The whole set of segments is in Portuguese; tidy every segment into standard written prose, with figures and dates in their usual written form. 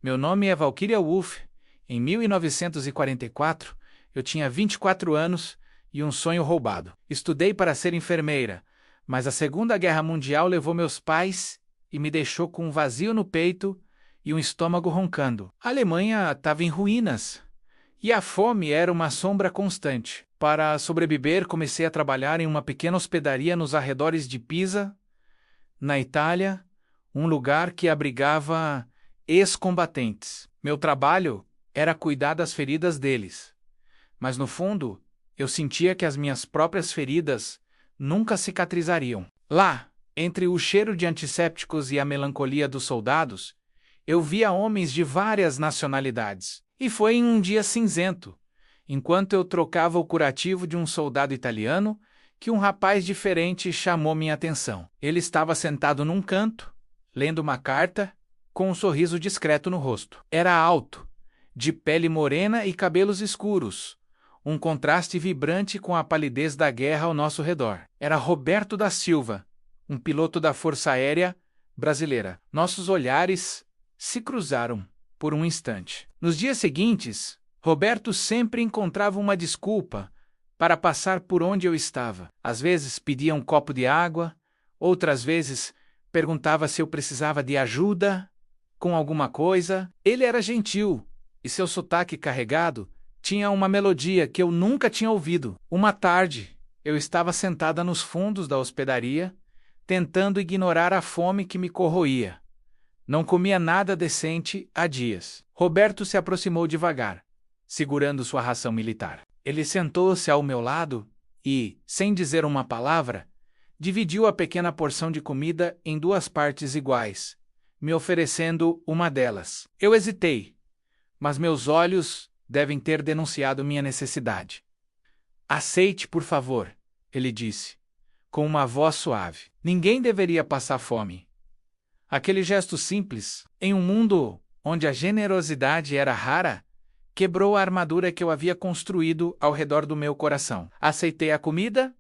Meu nome é Valkyria Wolf. Em 1944, eu tinha 24 anos e um sonho roubado. Estudei para ser enfermeira, mas a Segunda Guerra Mundial levou meus pais e me deixou com um vazio no peito e um estômago roncando. A Alemanha estava em ruínas e a fome era uma sombra constante. Para sobreviver, comecei a trabalhar em uma pequena hospedaria nos arredores de Pisa, na Itália, um lugar que abrigava ex-combatentes. Meu trabalho era cuidar das feridas deles, mas no fundo, eu sentia que as minhas próprias feridas nunca cicatrizariam. Lá, entre o cheiro de antissépticos e a melancolia dos soldados, eu via homens de várias nacionalidades. E foi em um dia cinzento, enquanto eu trocava o curativo de um soldado italiano, que um rapaz diferente chamou minha atenção. Ele estava sentado num canto, lendo uma carta, com um sorriso discreto no rosto. Era alto, de pele morena e cabelos escuros, um contraste vibrante com a palidez da guerra ao nosso redor. Era Roberto da Silva, um piloto da Força Aérea brasileira. Nossos olhares se cruzaram por um instante. Nos dias seguintes, Roberto sempre encontrava uma desculpa para passar por onde eu estava. Às vezes pedia um copo de água, outras vezes perguntava se eu precisava de ajuda com alguma coisa. Ele era gentil e seu sotaque carregado tinha uma melodia que eu nunca tinha ouvido. Uma tarde, eu estava sentada nos fundos da hospedaria, tentando ignorar a fome que me corroía. Não comia nada decente há dias. Roberto se aproximou devagar, segurando sua ração militar. Ele sentou-se ao meu lado e, sem dizer uma palavra, dividiu a pequena porção de comida em duas partes iguais, me oferecendo uma delas. Eu hesitei, mas meus olhos devem ter denunciado minha necessidade. Aceite, por favor, ele disse, com uma voz suave. Ninguém deveria passar fome. Aquele gesto simples, em um mundo onde a generosidade era rara, quebrou a armadura que eu havia construído ao redor do meu coração. Aceitei a comida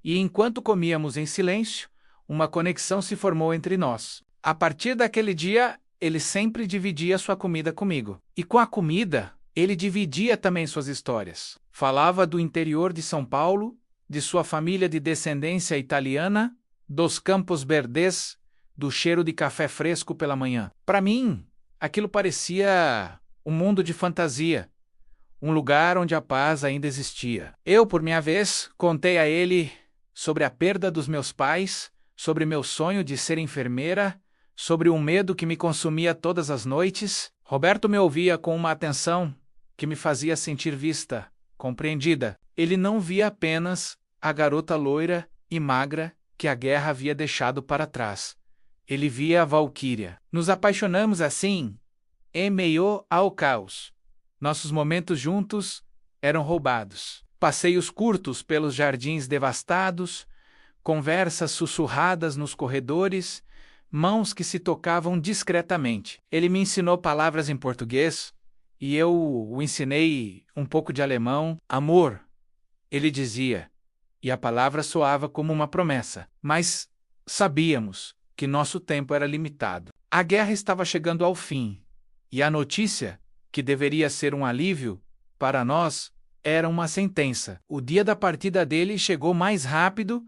e, enquanto comíamos em silêncio, uma conexão se formou entre nós. A partir daquele dia, ele sempre dividia sua comida comigo. E com a comida, ele dividia também suas histórias. Falava do interior de São Paulo, de sua família de descendência italiana, dos Campos Verdes, do cheiro de café fresco pela manhã. Para mim, aquilo parecia um mundo de fantasia, um lugar onde a paz ainda existia. Eu, por minha vez, contei a ele sobre a perda dos meus pais, sobre meu sonho de ser enfermeira, sobre um medo que me consumia todas as noites. Roberto me ouvia com uma atenção que me fazia sentir vista, compreendida. Ele não via apenas a garota loira e magra que a guerra havia deixado para trás. Ele via a Valkyria. Nos apaixonamos assim, em meio ao caos. Nossos momentos juntos eram roubados. Passeios curtos pelos jardins devastados, conversas sussurradas nos corredores, mãos que se tocavam discretamente. Ele me ensinou palavras em português e eu o ensinei um pouco de alemão. Amor, ele dizia, e a palavra soava como uma promessa. Mas sabíamos que nosso tempo era limitado. A guerra estava chegando ao fim, e a notícia, que deveria ser um alívio para nós, era uma sentença. O dia da partida dele chegou mais rápido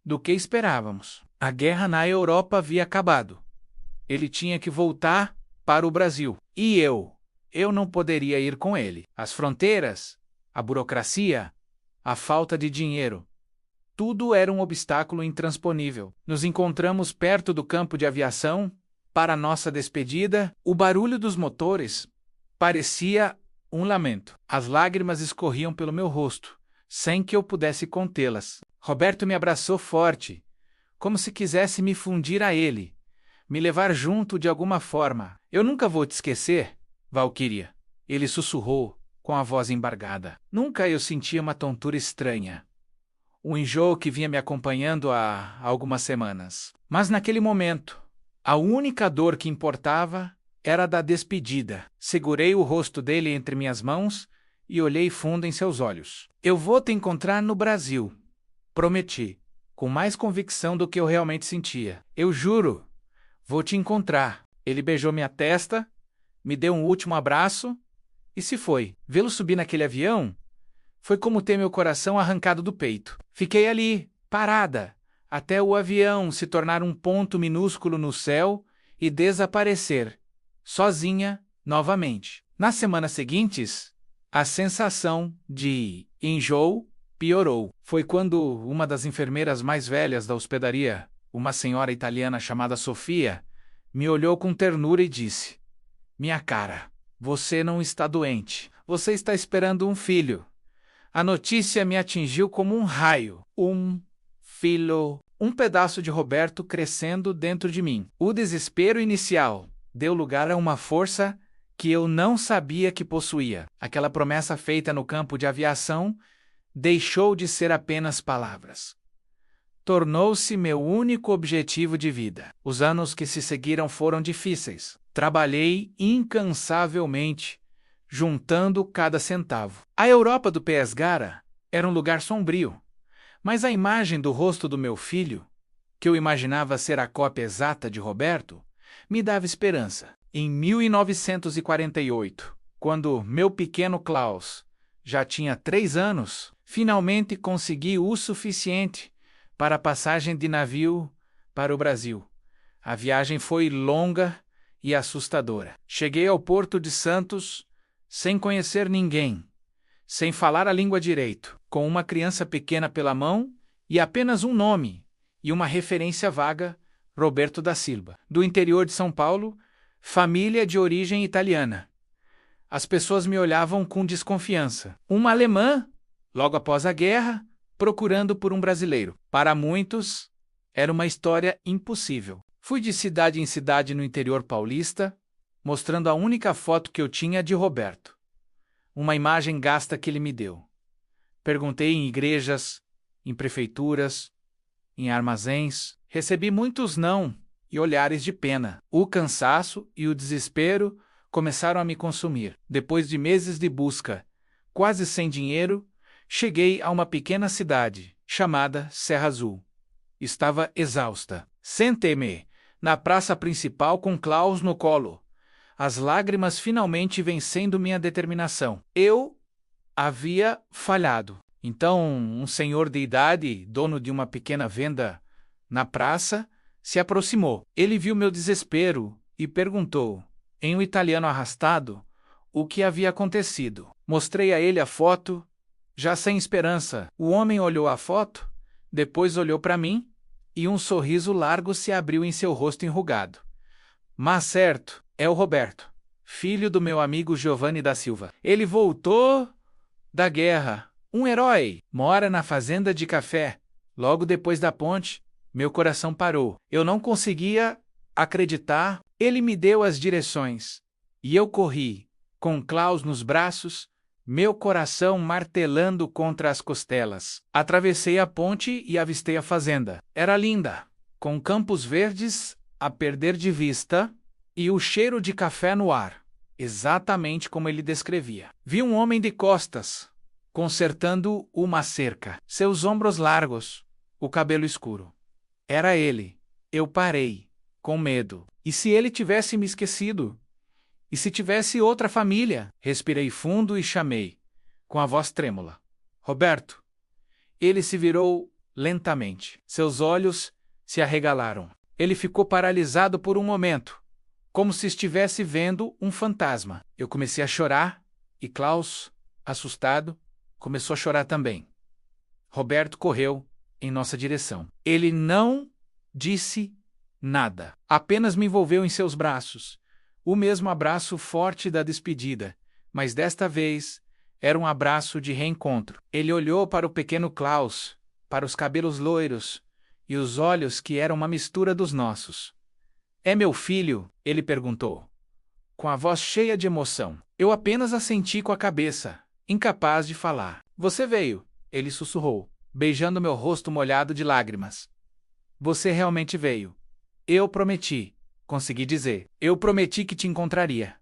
do que esperávamos. A guerra na Europa havia acabado. Ele tinha que voltar para o Brasil. E eu não poderia ir com ele. As fronteiras, a burocracia, a falta de dinheiro. Tudo era um obstáculo intransponível. Nos encontramos perto do campo de aviação. Para nossa despedida, o barulho dos motores parecia um lamento. As lágrimas escorriam pelo meu rosto, sem que eu pudesse contê-las. Roberto me abraçou forte, como se quisesse me fundir a ele, me levar junto de alguma forma. Eu nunca vou te esquecer, Valkyria, ele sussurrou com a voz embargada. Nunca eu sentia uma tontura estranha. Um enjoo que vinha me acompanhando há algumas semanas. Mas naquele momento, a única dor que importava era a da despedida. Segurei o rosto dele entre minhas mãos e olhei fundo em seus olhos. Eu vou te encontrar no Brasil, prometi, com mais convicção do que eu realmente sentia. Eu juro, vou te encontrar. Ele beijou minha testa, me deu um último abraço e se foi. Vê-lo subir naquele avião foi como ter meu coração arrancado do peito. Fiquei ali, parada, até o avião se tornar um ponto minúsculo no céu e desaparecer, sozinha, novamente. Nas semanas seguintes, a sensação de enjoo piorou. Foi quando uma das enfermeiras mais velhas da hospedaria, uma senhora italiana chamada Sofia, me olhou com ternura e disse: "Minha cara, você não está doente. Você está esperando um filho." A notícia me atingiu como um raio. Um filho. Um pedaço de Roberto crescendo dentro de mim. O desespero inicial deu lugar a uma força que eu não sabia que possuía. Aquela promessa feita no campo de aviação deixou de ser apenas palavras. Tornou-se meu único objetivo de vida. Os anos que se seguiram foram difíceis. Trabalhei incansavelmente, juntando cada centavo. A Europa do Pescara era um lugar sombrio, mas a imagem do rosto do meu filho, que eu imaginava ser a cópia exata de Roberto, me dava esperança. Em 1948, quando meu pequeno Klaus já tinha 3 anos, finalmente consegui o suficiente para a passagem de navio para o Brasil. A viagem foi longa e assustadora. Cheguei ao Porto de Santos sem conhecer ninguém, sem falar a língua direito, com uma criança pequena pela mão e apenas um nome e uma referência vaga: Roberto da Silva. Do interior de São Paulo, família de origem italiana. As pessoas me olhavam com desconfiança. Uma alemã, logo após a guerra, procurando por um brasileiro. Para muitos, era uma história impossível. Fui de cidade em cidade no interior paulista, mostrando a única foto que eu tinha de Roberto. Uma imagem gasta que ele me deu. Perguntei em igrejas, em prefeituras, em armazéns. Recebi muitos não e olhares de pena. O cansaço e o desespero começaram a me consumir. Depois de meses de busca, quase sem dinheiro, cheguei a uma pequena cidade, chamada Serra Azul. Estava exausta. Sentei-me na praça principal com Klaus no colo, as lágrimas finalmente vencendo minha determinação. Eu havia falhado. Então, um senhor de idade, dono de uma pequena venda na praça, se aproximou. Ele viu meu desespero e perguntou, em um italiano arrastado, o que havia acontecido. Mostrei a ele a foto, já sem esperança. O homem olhou a foto, depois olhou para mim, e um sorriso largo se abriu em seu rosto enrugado. Mas certo, é o Roberto, filho do meu amigo Giovanni da Silva. Ele voltou da guerra, um herói, mora na fazenda de café. Logo depois da ponte, meu coração parou. Eu não conseguia acreditar. Ele me deu as direções, e eu corri, com Klaus nos braços, meu coração martelando contra as costelas. Atravessei a ponte e avistei a fazenda. Era linda, com campos verdes a perder de vista e o cheiro de café no ar, exatamente como ele descrevia. Vi um homem de costas, consertando uma cerca, seus ombros largos, o cabelo escuro. Era ele. Eu parei, com medo. E se ele tivesse me esquecido? E se tivesse outra família? Respirei fundo e chamei, com a voz trêmula: Roberto. Ele se virou lentamente. Seus olhos se arregalaram. Ele ficou paralisado por um momento, como se estivesse vendo um fantasma. Eu comecei a chorar e Klaus, assustado, começou a chorar também. Roberto correu em nossa direção. Ele não disse nada. Apenas me envolveu em seus braços. O mesmo abraço forte da despedida, mas desta vez era um abraço de reencontro. Ele olhou para o pequeno Klaus, para os cabelos loiros e os olhos que eram uma mistura dos nossos. É meu filho? Ele perguntou, com a voz cheia de emoção. Eu apenas assenti com a cabeça, incapaz de falar. Você veio, ele sussurrou, beijando meu rosto molhado de lágrimas. Você realmente veio. Eu prometi, consegui dizer. Eu prometi que te encontraria.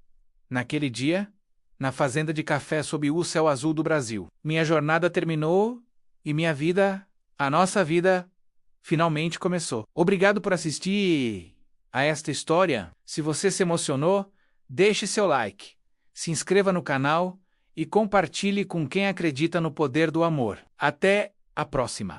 Naquele dia, na fazenda de café sob o céu azul do Brasil. Minha jornada terminou e minha vida, a nossa vida, finalmente começou. Obrigado por assistir a esta história. Se você se emocionou, Deixe seu like, se inscreva no canal e compartilhe com quem acredita no poder do amor. Até a próxima!